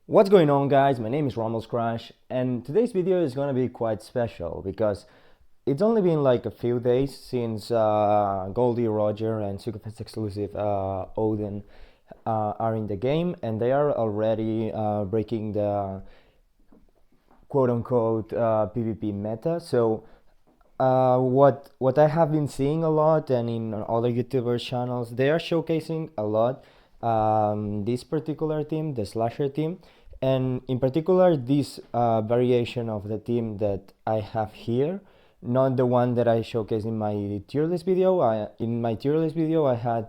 What's going on, guys? My name is Rommel's Crash, and today's video is gonna be quite special because it's only been like a few days since Goldie Roger and Sucofest exclusive Oden are in the game, and they are already breaking the quote-unquote PvP meta. So what I have been seeing a lot, and in other YouTubers channels, they are showcasing a lot this particular team, the slasher team, and in particular this variation of the team that I have here, not the one that I showcased in my tier list video. In my tier list video I had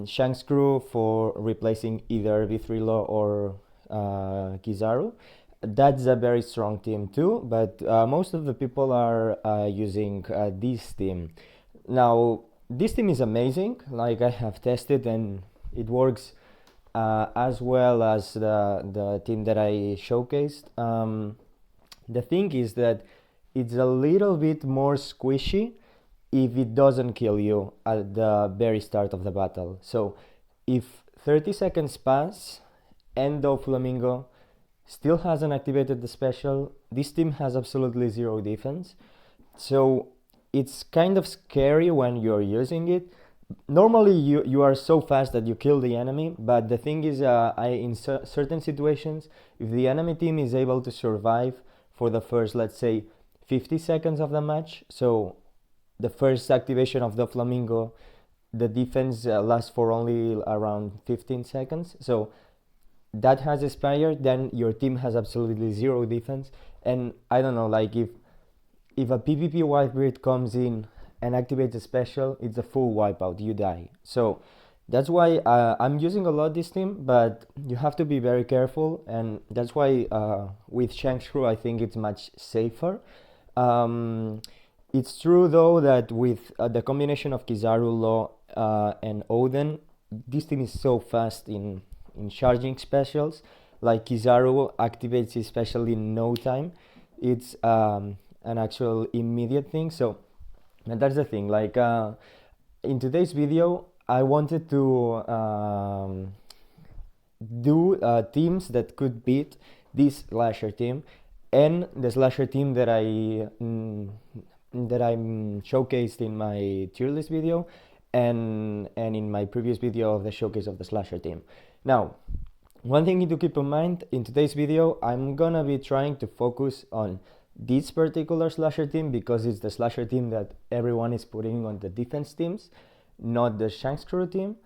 Shank's crew for replacing either V3 Law or Kizaru. That's a very strong team too, but most of the people are using this team. Now, this team is amazing. Like, I have tested and it works as well as the team that I showcased. The thing is that it's a little bit more squishy if it doesn't kill you at the very start of the battle. So if 30 seconds pass and Doflamingo still hasn't activated the special, this team has absolutely zero defense. So it's kind of scary when you're using it. Normally you are so fast that you kill the enemy, but the thing is, in certain situations, if the enemy team is able to survive for the first, let's say, 50 seconds of the match, so the first activation of the Flamingo, the defense lasts for only around 15 seconds, so that has expired, then your team has absolutely zero defense. And I don't know, like, if a PvP Whitebeard comes in and activates a special, it's a full wipeout, you die. So that's why I'm using a lot this team, but you have to be very careful, and that's why with Shank's crew I think it's much safer. It's true though that with the combination of Kizaru, Law and Oden, this team is so fast in charging specials. Like, Kizaru activates his special in no time. It's an actual immediate thing. So, and that's the thing, like, in today's video I wanted to do teams that could beat this slasher team and the slasher team that I showcased in my tier list video and in my previous video of the showcase of the slasher team. Now, one thing to keep in mind, in today's video I'm gonna be trying to focus on this particular slasher team because it's the slasher team that everyone is putting on the defense teams, not the Shanks crew team.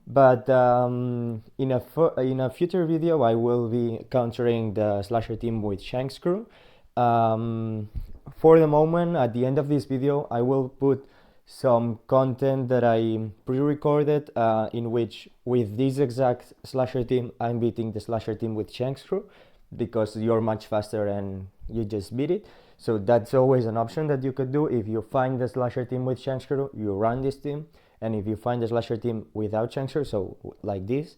But in a future video I will be countering the slasher team with Shanks crew. For the moment, at the end of this video I will put some content that I pre-recorded in which, with this exact slasher team, I'm beating the slasher team with Shanks crew because you're much faster and you just beat it. So that's always an option that you could do. If you find the slasher team with Shanks crew, you run this team, and if you find the slasher team without Shanks crew, so like this,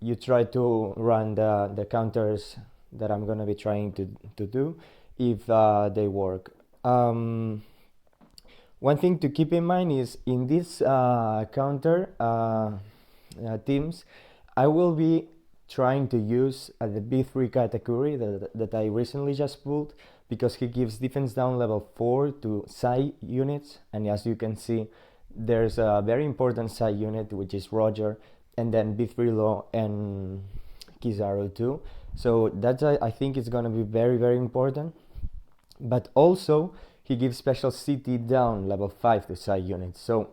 you try to run the counters that I'm gonna be trying to do if they work. One thing to keep in mind is, in this counter teams, I will be trying to use the B3 category that I recently just pulled, because he gives defense down level 4 to Psy units, and as you can see, there's a very important Psy unit which is Roger, and then B3 Law and Kizaru too. So that's, I think it's gonna be very, very important. But also he gives special CT down level 5 to Psy units, so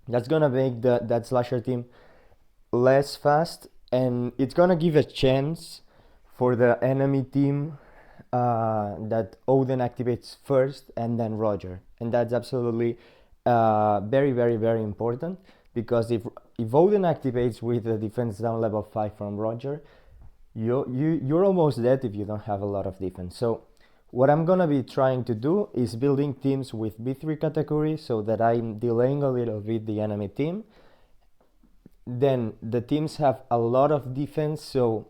that's gonna make that slasher team less fast, and it's gonna give a chance for the enemy team that Oden activates first and then Roger, and that's absolutely very, very, very important, because if Oden activates with the defense down level 5 from Roger, you're almost dead if you don't have a lot of defense. So what I'm gonna be trying to do is building teams with B3 category so that I'm delaying a little bit the enemy team. Then the teams have a lot of defense, so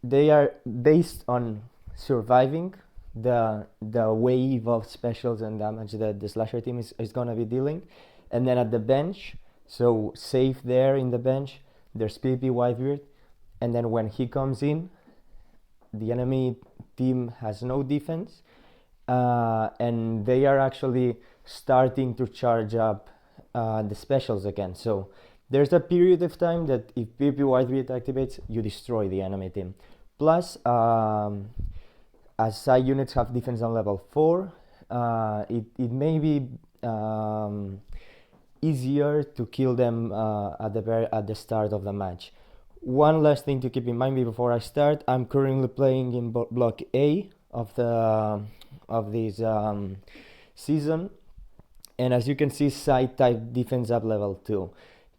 they are based on surviving the wave of specials and damage that the slasher team is gonna be dealing. And then at the bench, so safe there in the bench, there's PP Whitebeard, and then when he comes in, the enemy team has no defense, and they are actually starting to charge up the specials again. So there's a period of time that if PvP Whitebeard activates, you destroy the enemy team. Plus, as side units have defense on level 4, it may be easier to kill them at the start of the match. One last thing to keep in mind before I start: I'm currently playing in block A of this season, and as you can see, side type defense up level 2.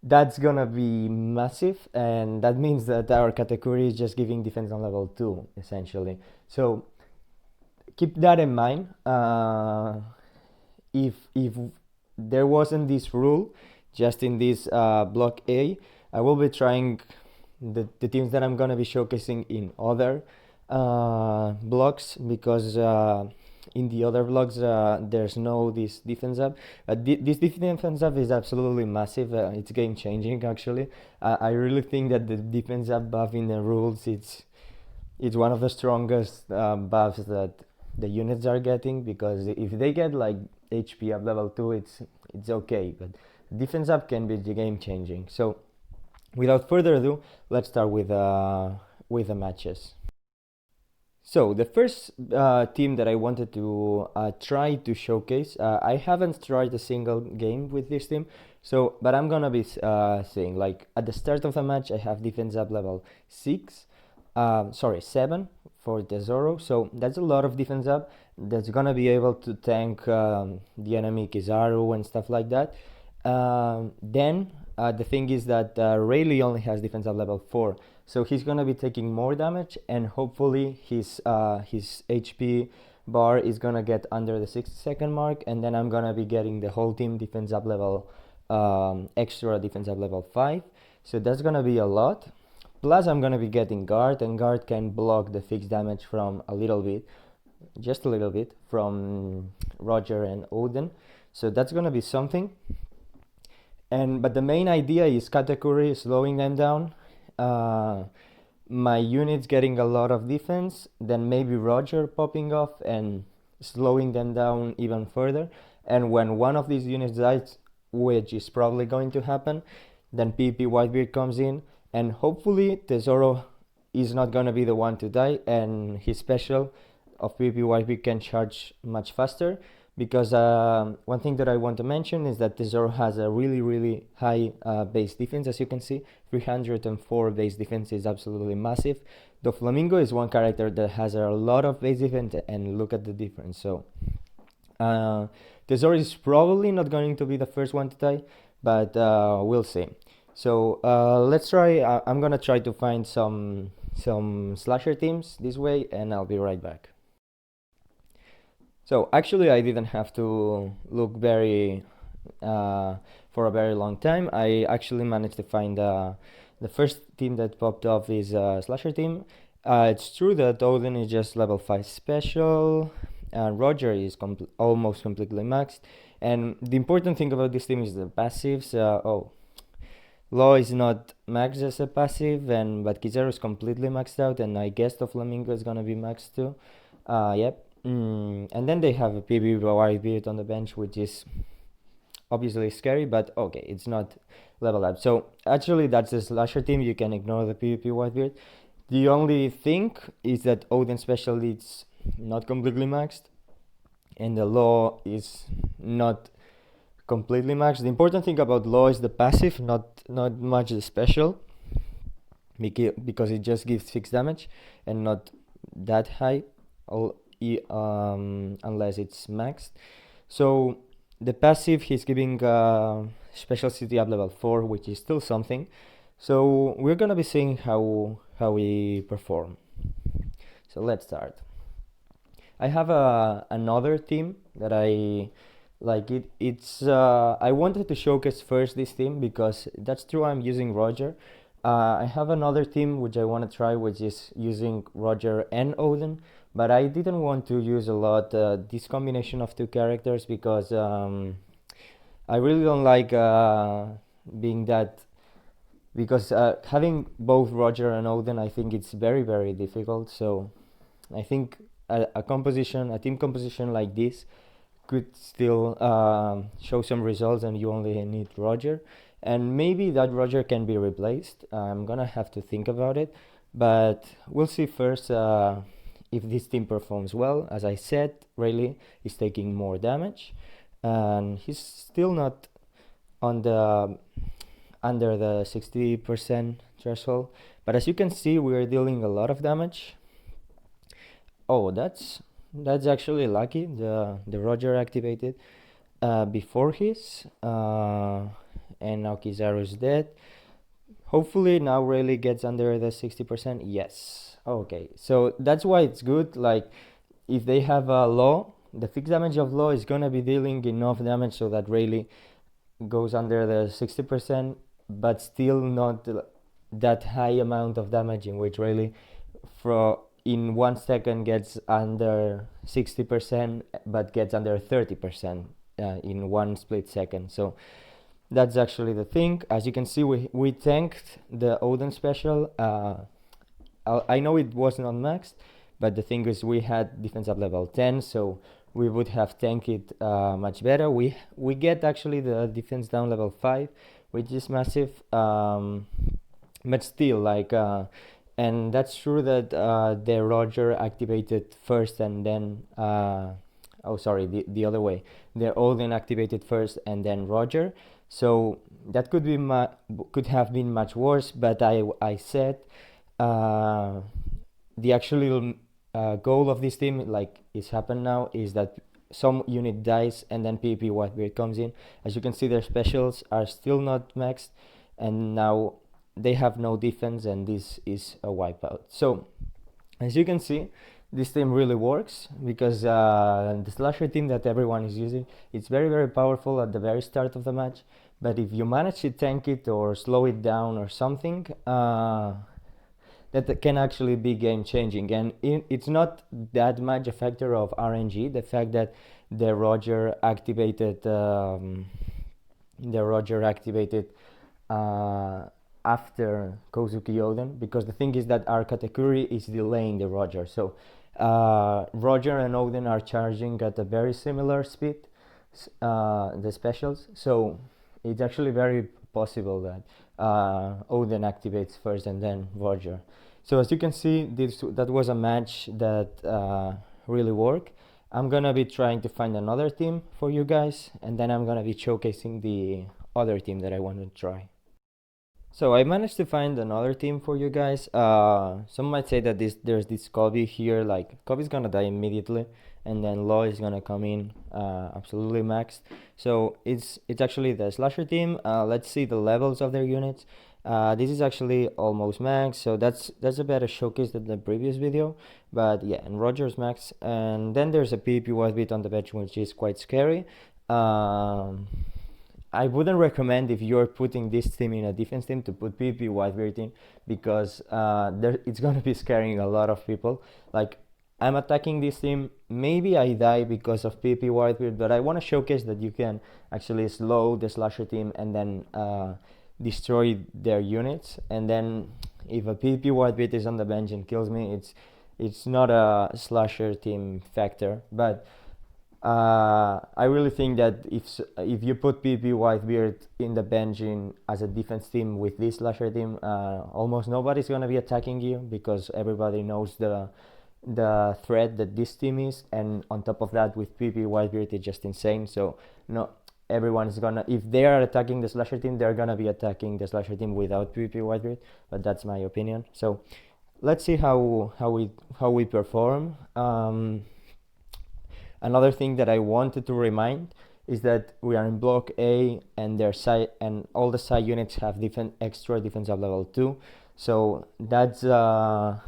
That's gonna be massive, and that means that our category is just giving defense on level 2 essentially. So keep that in mind. If there wasn't this rule just in this block A, I will be trying the teams that I'm gonna be showcasing in other blocks, because in the other blocks there's no this defense up. This defense up is absolutely massive. It's game changing actually. I really think that the defense up buff in the rules, it's one of the strongest buffs that the units are getting, because if they get like HP up level 2, it's okay, but defense up can be game changing. So without further ado, let's start with the matches. So the first team that I wanted to try to showcase, I haven't tried a single game with this team, so but I'm gonna be saying, like, at the start of the match I have defense up level 7 for Tesoro, so that's a lot of defense up. That's gonna be able to tank the enemy Kizaru and stuff like that. Then the thing is that Rayleigh only has defense up level 4, so he's gonna be taking more damage, and hopefully his HP bar is gonna get under the 60-second mark, and then I'm gonna be getting the whole team defense up level extra defense up level 5, so that's gonna be a lot. Plus I'm gonna be getting guard, and guard can block the fixed damage from just a little bit from Roger and Oden, so that's gonna be something. But the main idea is Katakuri slowing them down, my units getting a lot of defense, then maybe Roger popping off and slowing them down even further, and when one of these units dies, which is probably going to happen, then PvP Whitebeard comes in, and hopefully Tesoro is not gonna be the one to die, and his special of PvP Whitebeard can charge much faster, because one thing that I want to mention is that Tesoro has a really high base defense. As you can see, 304 base defense is absolutely massive. Doflamingo is one character that has a lot of base defense, and look at the difference. So Tesoro is probably not going to be the first one to die, but we'll see. So let's try. I'm gonna try to find some slasher teams this way, and I'll be right back. So actually I didn't have to look for a very long time. I actually managed to find the first team that popped up is a slasher team. It's true that Oden is just level 5 special, and Roger is almost completely maxed, and the important thing about this team is the passives. Law is not maxed as a passive, but Kizaru is completely maxed out, and I guess the Flamingo is gonna be maxed too. Yep. And then they have a PvP Whitebeard on the bench, which is obviously scary, but okay, it's not level up. So actually that's the slasher team. You can ignore the PvP Whitebeard. The only thing is that Oden special is not completely maxed, and the Law is not completely maxed. The important thing about Law is the passive, not much the special, because it just gives 6 damage and not that high, unless it's maxed. So the passive, he's giving special city up level 4, which is still something. So we're gonna be seeing how we perform. So let's start. I have another team that I like. I wanted to showcase first this team because that's true, I'm using Roger. I have another team which I want to try, which is using Roger and Oden, but I didn't want to use a lot this combination of two characters, because I really don't like being that because having both Roger and Oden, I think it's very, very difficult. So I think a team composition like this could still show some results, and you only need Roger. And maybe that Roger can be replaced. I'm gonna have to think about it, but we'll see first if this team performs well. As I said, Rayleigh is taking more damage, and he's still not on the under the 60% threshold. But as you can see, we're dealing a lot of damage. Oh, that's actually lucky. The Roger activated before his, and now Kizaru's dead. Hopefully now Rayleigh gets under the 60%. Yes. Okay. So that's why it's good. Like, if they have a law, the fixed damage of law is gonna be dealing enough damage so that Rayleigh goes under the 60%, but still not that high amount of damage in which Rayleigh in 1 second gets under 60% but gets under 30% in one split second. So that's actually the thing. As you can see, we tanked the Oden special. I know it wasn't on max, but the thing is we had defense up level 10, so we would have tanked it much better. We get actually the defense down level 5, which is massive, but still, like, and that's true that the Roger activated first and then oh sorry, the other way, the Oden activated first and then Roger, so that could have been much worse. But I said the actual goal of this team, like it's happened now, is that some unit dies and then PvP Whitebeard comes in. As you can see, their specials are still not maxed, and now they have no defense, and this is a wipeout. So as you can see, this team really works because the slasher team that everyone is using, it's very, very powerful at the very start of the match, but if you manage to tank it or slow it down or something, that can actually be game changing. And it's not that much a factor of RNG, the fact that the Roger activated after Kozuki Oden, because the thing is that our Katakuri is delaying the Roger. So Roger and Oden are charging at a very similar speed, the specials. So it's actually very possible that Oden activates first and then Roger. So as you can see, that was a match that really worked. I'm gonna be trying to find another team for you guys, and then I'm gonna be showcasing the other team that I want to try. So I managed to find another team for you guys. Some might say that there's this Kobe here, like Kobe's gonna die immediately, and then Law is gonna come in absolutely maxed. So it's actually the slasher team. Let's see the levels of their units. This is actually almost max, so that's a better showcase than the previous video. But yeah, and Roger's max, and then there's a PvP Whitebeard on the bench, which is quite scary. I wouldn't recommend, if you're putting this team in a defense team, to put PvP Whitebeard in, because it's gonna be scaring a lot of people. Like, I'm attacking this team, maybe I die because of PvP Whitebeard, but I want to showcase that you can actually slow the slasher team and then destroy their units. And then if a PvP Whitebeard is on the bench and kills me, it's not a slasher team factor. But I really think that if you put PvP Whitebeard in the bench as a defense team with this slasher team, almost nobody's gonna be attacking you, because everybody knows the threat that this team is, and on top of that, with PvP Whitebeard, it's just insane. So no, everyone's gonna, if they are attacking the slasher team, they're gonna be attacking the slasher team without PvP Whitebeard. But that's my opinion. So let's see how we perform. Another thing that I wanted to remind is that we are in block A, and their side and all the side units have extra defense of level 2. So that's a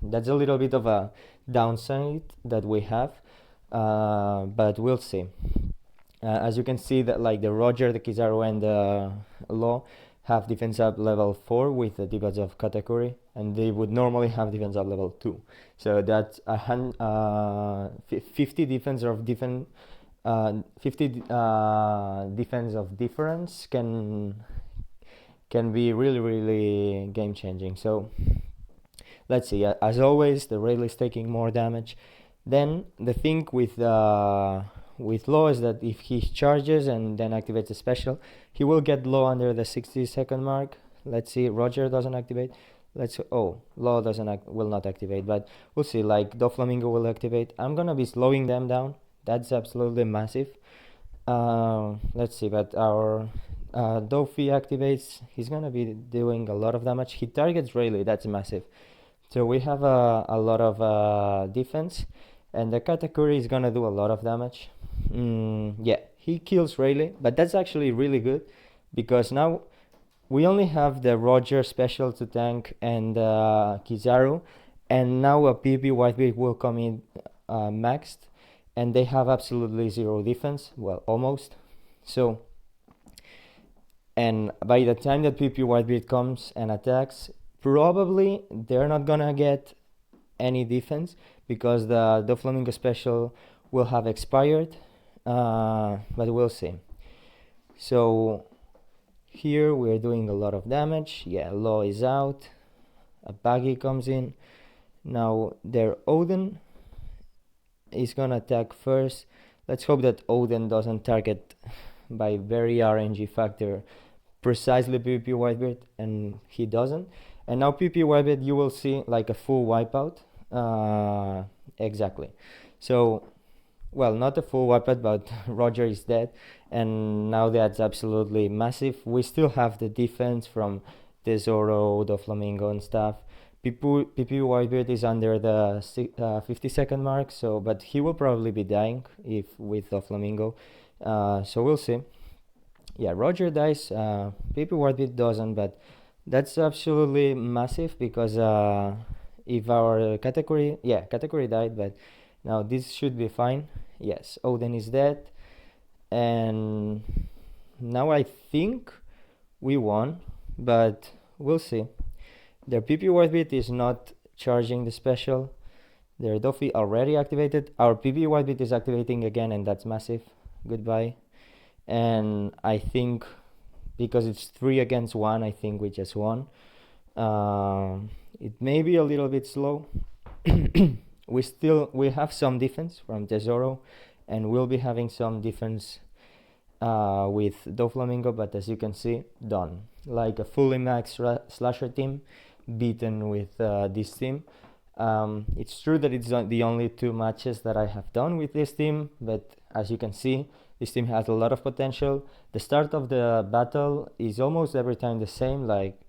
little bit of a downside that we have, but we'll see. As you can see, that like the Roger, the Kizaru, and the Law have defense up level 4 with the debuffs of Katakuri, and they would normally have defense up level 2. So that's 50 defense of difference can can be really game changing. So let's see. As always, the Rayleigh is taking more damage. Then the thing with Law is that if he charges and then activates a special, he will get Law under the 60-second mark. Let's see. Roger doesn't activate. Law will not activate, but we'll see. Like Doflamingo will activate. I'm gonna be slowing them down. That's absolutely massive. Let's see, but our Dofi activates. He's gonna be doing a lot of damage. He targets Rayleigh. That's massive. So we have a lot of defense, and the Katakuri is gonna do a lot of damage. Yeah, he kills Rayleigh, but that's actually really good because now we only have the Roger special to tank and Kizaru, and now a PP Whitebeard will come in maxed, and they have absolutely zero defense. Well, almost. So, and by the time that PP Whitebeard comes and attacks, probably they're not gonna get any defense because the Doflamingo special will have expired, but we'll see. So here we're doing a lot of damage. Yeah, Law is out. A Baggy comes in. Now their Oden is gonna attack first. Let's hope that Oden doesn't target by very RNG factor precisely PP Whitebeard, and he doesn't. And now PP Whitebeard, you will see like a full wipeout. Exactly. So, well, not a full wipeout, but Roger is dead, and now that's absolutely massive. We still have the defense from Tesoro, Doflamingo, and stuff. PP Whitebeard is under the 50-second mark, so but he will probably be dying if with Doflamingo. So we'll see. Yeah, Roger dies. PP Whitebeard doesn't, but that's absolutely massive because if our category died, but now this should be fine. Yes, Oden is dead, and now I think we won, but we'll see. Their PP Whitebeard is not charging the special. Their Dofi already activated. Our PP Whitebeard is activating again, and that's massive. Goodbye. And I think because it's 3 against 1, I think we just won. It may be a little bit slow. we have some defense from Tesoro, and we'll be having some defense with Doflamingo, but as you can see, done. Like a fully max slasher team beaten with this team. It's true that it's the only 2 matches that I have done with this team, but as you can see, this team has a lot of potential. The start of the battle is almost every time the same, like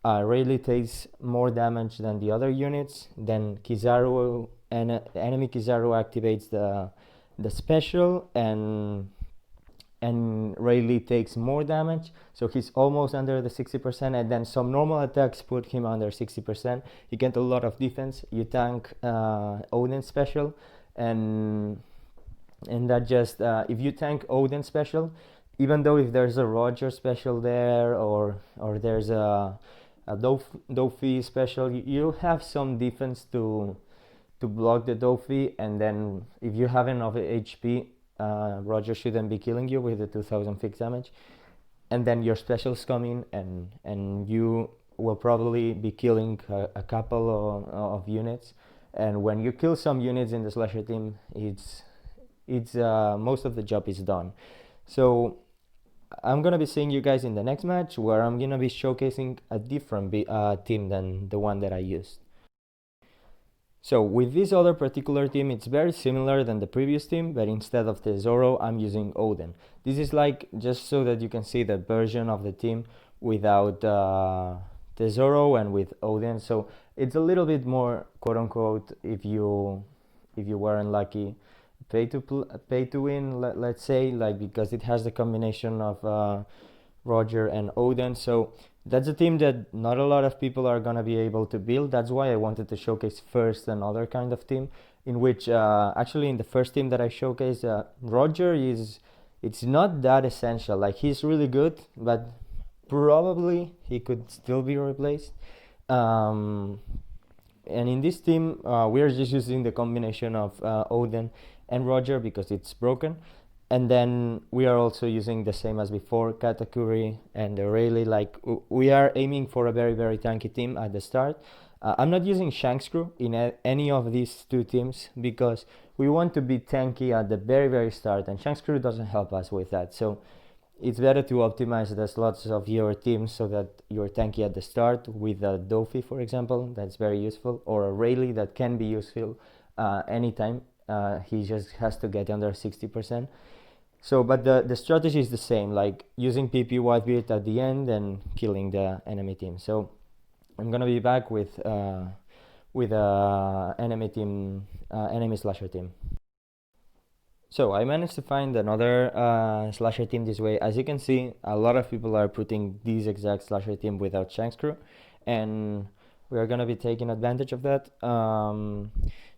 Rayleigh takes more damage than the other units, then Kizaru and enemy Kizaru activates the special, and Rayleigh takes more damage, so he's almost under the 60%, and then some normal attacks put him under 60%. You get a lot of defense, you tank Oden special, and that just if you tank Oden special, even though if there's a Roger special there or there's a Dofi special, you have some defense to block the Dofi, and then if you have enough HP, Roger shouldn't be killing you with the 2000 fixed damage, and then your specials come in, and you will probably be killing a couple of units, and when you kill some units in the slasher team, it's most of the job is done. So I'm gonna be seeing you guys in the next match, where I'm gonna be showcasing a different team than the one that I used. So with this other particular team, it's very similar than the previous team, but instead of Tesoro, I'm using Oden. This is like just so that you can see the version of the team without Tesoro and with Oden. So it's a little bit more quote unquote, if you weren't lucky, pay to win, let's say, like, because it has the combination of Roger and Oden. So that's a team that not a lot of people are gonna be able to build. That's why I wanted to showcase first another kind of team, in which actually in the first team that I showcased, Roger it's not that essential. Like, he's really good, but probably he could still be replaced. And in this team, we are just using the combination of Oden and Roger because it's broken. And then we are also using the same as before, Katakuri and the Rayleigh. Like we are aiming for a very, very tanky team at the start. I'm not using Shanks crew in any of these two teams because we want to be tanky at the very, very start, and Shanks crew doesn't help us with that. So it's better to optimize the slots of your team so that you're tanky at the start with a Dofi, for example. That's very useful, or a Rayleigh that can be useful anytime. He just has to get under 60%. So, but the strategy is the same, like using PP Whitebeard at the end and killing the enemy team. So, I'm gonna be back with enemy team, enemy slasher team. So I managed to find another slasher team this way. As you can see, a lot of people are putting this exact slasher team without Shanks crew, and we are gonna be taking advantage of that.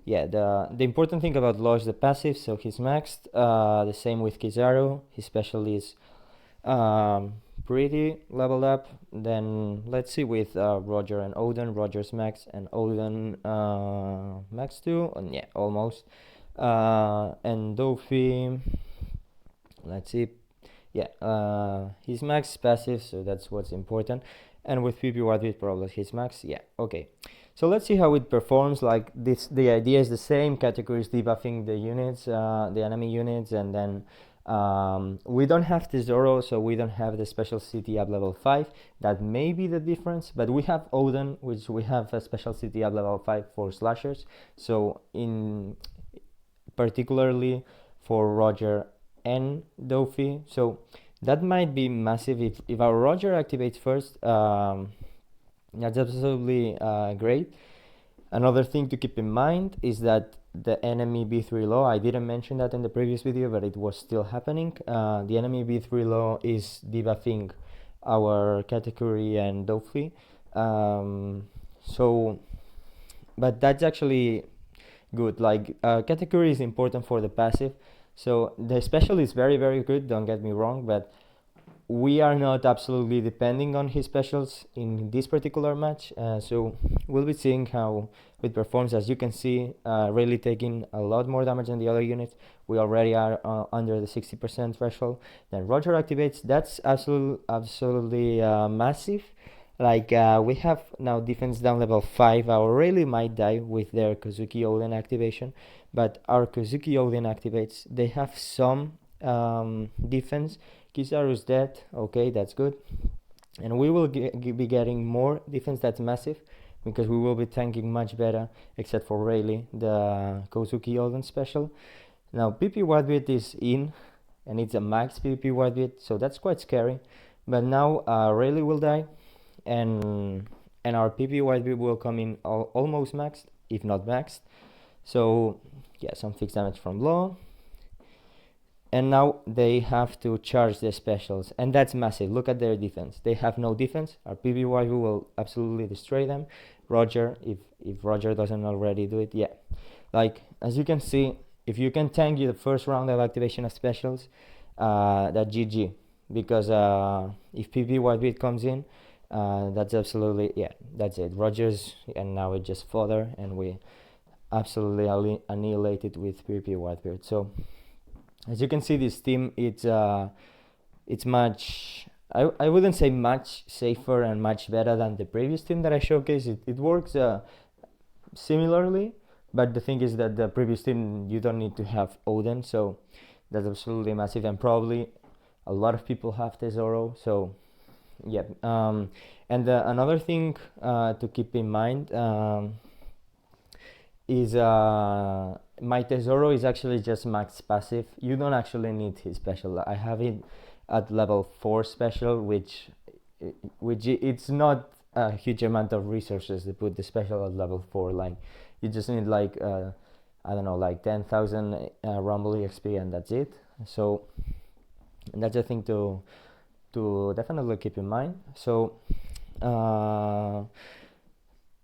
Yeah, the important thing about Law is the passive, so he's maxed. The same with Kizaru, his special is pretty leveled up. Then let's see with Roger and Oden. Roger's max and Oden max too, and yeah, almost. And Dofi, let's see, yeah, he's max passive, so that's what's important. And with PP Whitebeard probably his max, yeah, okay. So let's see how it performs. Like this, the idea is the same. Categories debuffing the units, the enemy units, and then we don't have the Zoro, so we don't have the special city up level 5. That may be the difference, but we have Oden, which we have a special city up level 5 for slashers. So in particularly for Roger and Dofi, so that might be massive if our Roger activates first. That's absolutely great. Another thing to keep in mind is that the enemy B3 law, I didn't mention that in the previous video, but it was still happening. The enemy B3 law is debuffing our category and Dofi. So, but that's actually good. Like category is important for the passive. So the special is very, very good, don't get me wrong, but we are not absolutely depending on his specials in this particular match, so we'll be seeing how it performs. As you can see, really taking a lot more damage than the other units. We already are under the 60% threshold. Then Roger activates. That's absolutely massive. Like we have now defense down level 5. Our Rayleigh might die with their Kozuki Oden activation, but our Kozuki Oden activates. They have some defense. Kizaru's dead, okay, that's good. And we will be getting more defense, that's massive, because we will be tanking much better, except for Rayleigh, the Kozuki Oden special. Now, PP Whitebeard is in, and it's a max PP Whitebeard, so that's quite scary. But now Rayleigh will die, and our PP Whitebeard will come in almost maxed, if not maxed. So, yeah, some fixed damage from Law. And now they have to charge their specials, and that's massive. Look at their defense. They have no defense. Our PBY will absolutely destroy them. Roger, if Roger doesn't already do it, yeah. Like, as you can see, if you can tank the first round of activation of specials, that GG. Because if PBY beat comes in, that's absolutely, yeah, that's it. Rogers, and now it just fodder, and we absolutely annihilated with PP Whitebeard. So, as you can see, this team, it's much, I wouldn't say much safer and much better than the previous team that I showcased. It works similarly, but the thing is that the previous team, you don't need to have Oden, so that's absolutely massive, and probably a lot of people have Tesoro, so yeah. And another thing to keep in mind is my Tesoro is actually just max passive. You don't actually need his special. I have it at level 4 special, which it's not a huge amount of resources to put the special at level 4. Like you just need like I don't know, like 10,000 Rumble EXP, and that's it. So that's a thing to definitely keep in mind. So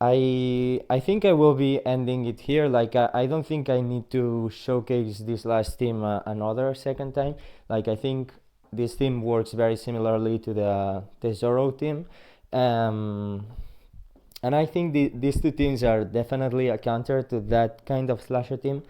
I think I will be ending it here. Like I don't think I need to showcase this last team another second time. Like I think this team works very similarly to the Tesoro team, and I think these two teams are definitely a counter to that kind of slasher team.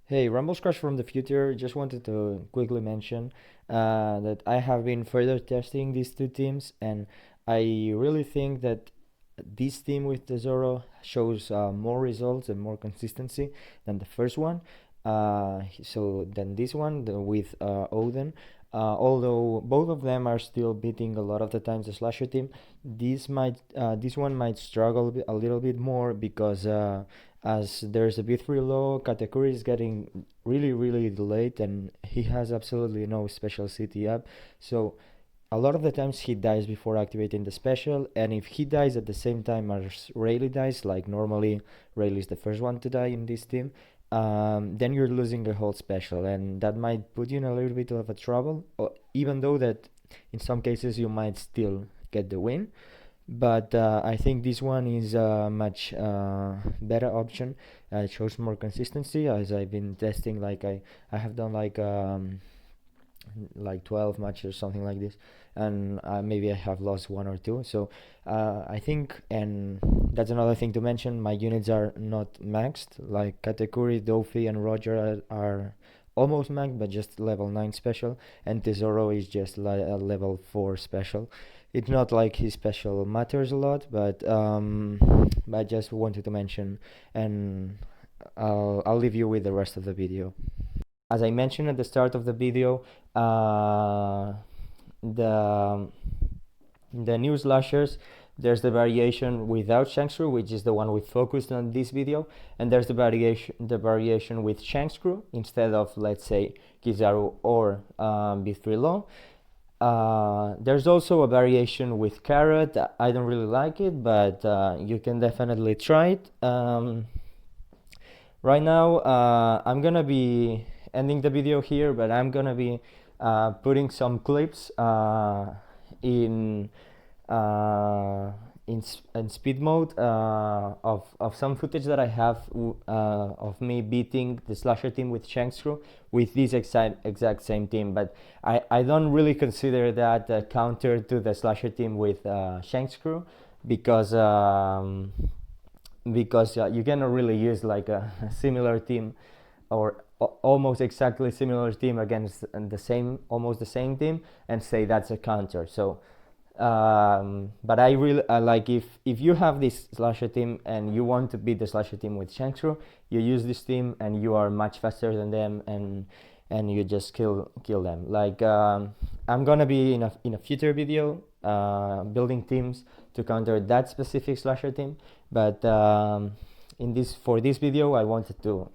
Hey, Rumble's Crush from the future. Just wanted to quickly mention that I have been further testing these two teams, and I really think that this team with the Zoro shows more results and more consistency than the first one. So than this one with Oden. Although both of them are still beating a lot of the times the slasher team, this one might struggle a little bit more because as there's a B3 low, Katakuri is getting really delayed and he has absolutely no special city up. So a lot of the times he dies before activating the special, and if he dies at the same time as Rayleigh dies, like normally Rayleigh is the first one to die in this team, then you're losing a whole special, and that might put you in a little bit of a trouble, even though that in some cases you might still get the win. But I think this one is a much better option. It shows more consistency as I've been testing. I have done like 12 matches or something like this, and maybe I have lost one or two. So I think, and that's another thing to mention, my units are not maxed. Like Katakuri, Dofi, and Roger are almost maxed, but just level 9 special, and Tesoro is just like a level 4 special. It's not like his special matters a lot, but I just wanted to mention, and I'll leave you with the rest of the video. As I mentioned at the start of the video, the new slashers, there's the variation without Shankscrew, which is the one we focused on this video, and there's the variation with Shankscrew instead of, let's say, Kizaru or B3 Low. There's also a variation with Carrot. I don't really like it, but you can definitely try it. Right now, I'm gonna be ending the video here, but I'm gonna be putting some clips in in speed mode of some footage that I have of me beating the slasher team with Shankscrew with this exact same team. But I don't really consider that a counter to the slasher team with Shankscrew because you cannot really use like a similar team or almost exactly similar team against almost the same team and say that's a counter. So but I really like if you have this slasher team and you want to beat the slasher team with Shankscrew, you use this team and you are much faster than them, and you just kill them. Like I'm gonna be in a future video building teams to counter that specific slasher team, but for this video I wanted to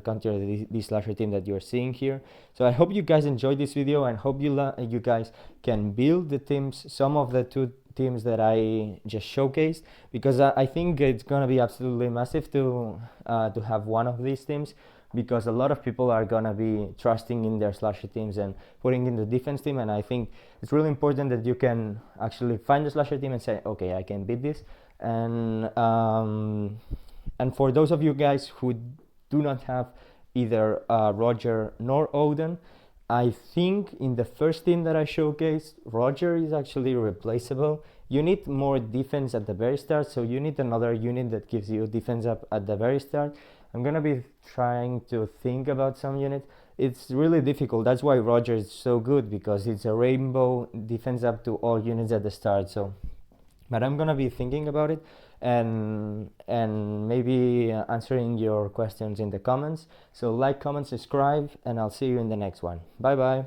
counter this slasher team that you're seeing here. So I hope you guys enjoyed this video and hope you guys can build the teams, some of the two teams that I just showcased, because I think it's gonna be absolutely massive to have one of these teams, because a lot of people are gonna be trusting in their slasher teams and putting in the defense team, and I think it's really important that you can actually find the slasher team and say, okay, I can beat this. And for those of you guys who do not have either Roger nor Oden, I think in the first team that I showcased, Roger is actually replaceable. You need more defense at the very start, so you need another unit that gives you defense up at the very start. I'm gonna be trying to think about some units. It's really difficult. That's why Roger is so good, because it's a rainbow defense up to all units at the start. So, but I'm gonna be thinking about it and maybe answering your questions in the comments. So like, comment, subscribe, and I'll see you in the next one. Bye bye.